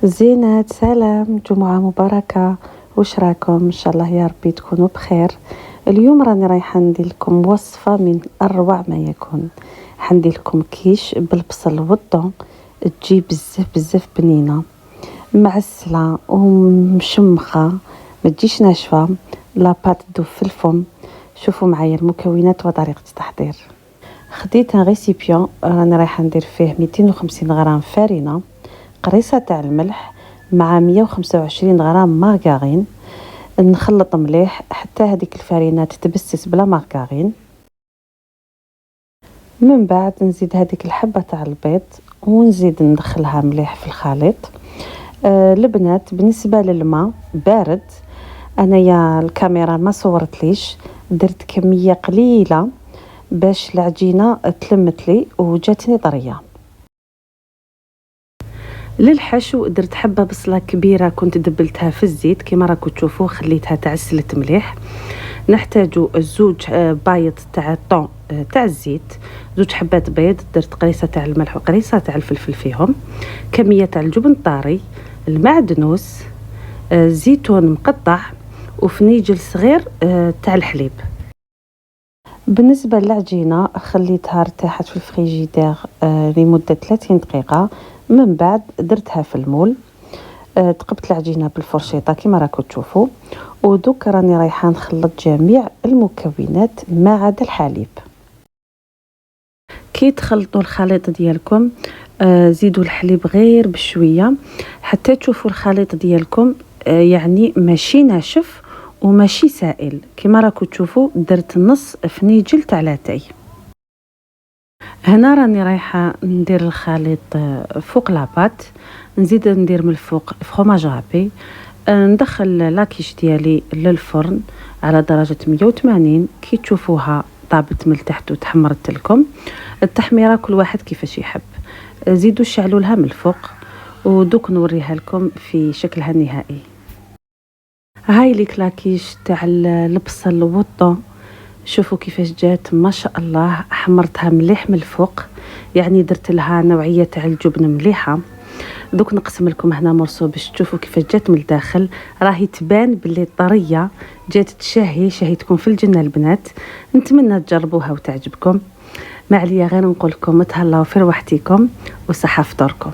زينات، سلام، جمعة مباركة. واش راكم؟ ان شاء الله يا ربي تكونوا بخير. اليوم راني رايحه ندير لكم وصفه من اروع ما يكون. حندير لكم كيش بالبصل والضو، تجي بزاف بزاف بنينه، معسله ومشمخه، ما تجيش ناشفه، لاباط تذوب في الفم. شوفوا معايا المكونات وطريقه التحضير. خديت ان ريسيبيون راني رايحه ندير فيه 250 غرام فرينه، قريصه تاع الملح مع 125 غرام مارغرين. نخلط مليح حتى هذيك الفرينه تتبسس بلا مارغرين. من بعد نزيد هذيك الحبه تاع البيض ونزيد ندخلها مليح في الخليط. البنات بالنسبه للماء بارد، انايا الكاميرا ما صورتليش، درت كميه قليله باش العجينه تلمت لي وجاتني طريه. للحشو درت حبه بصله كبيره كنت دبلتها في الزيت كما راكم تشوفوا، خليتها تعسلت مليح. نحتاجو زوج بايض تاع الطون تاع الزيت، زوج حبات بيض، درت قريصه تاع الملح وقريصه تاع الفلفل فيهم، كميه تاع الجبن الطاري، المعدنوس، زيتون مقطع، وفنيجل صغير تاع الحليب. بالنسبه للعجينه خليتها ارتاحت في الفريجيدير لمده 30 دقيقه. من بعد درتها في المول، تقبت العجينه بالفرشيطه كما راكم تشوفوا، ودوك راني رايحه نخلط جميع المكونات ما عدا الحليب. كي تخلطوا الخليط ديالكم زيدوا الحليب غير بشويه حتى تشوفوا الخليط ديالكم يعني ماشي ناشف وماشي سائل. كما راكم تشوفوا درت نص فنيجل تاع لاتاي. هنا راني رايحه ندير الخليط فوق لاباط، نزيد ندير من الفوق فخوماج رابي، ندخل لاكيش ديالي للفرن على درجه 180. كي تشوفوها طابت من تحت وتحمرت لكم، التحميره كل واحد كيفاش يحب. زيدوا شعلوا لها من الفوق، ودوك نوريها لكم في شكلها النهائي. هاي ليك لاكيش تاع البصل والطون، شوفوا كيفاش جات ما شاء الله. حمرتها مليح من الفوق، يعني درت لها نوعيه تاع الجبن مليحه. دوك نقسم لكم هنا مرسو باش تشوفوا كيفاش جات من الداخل، راهي تبان باللي طريه، جات تشهي شهيتكم في الجنه البنات. نتمنى تجربوها وتعجبكم. ما عليا غير نقول لكم تهلاو في رواحتكم وصحه فطوركم.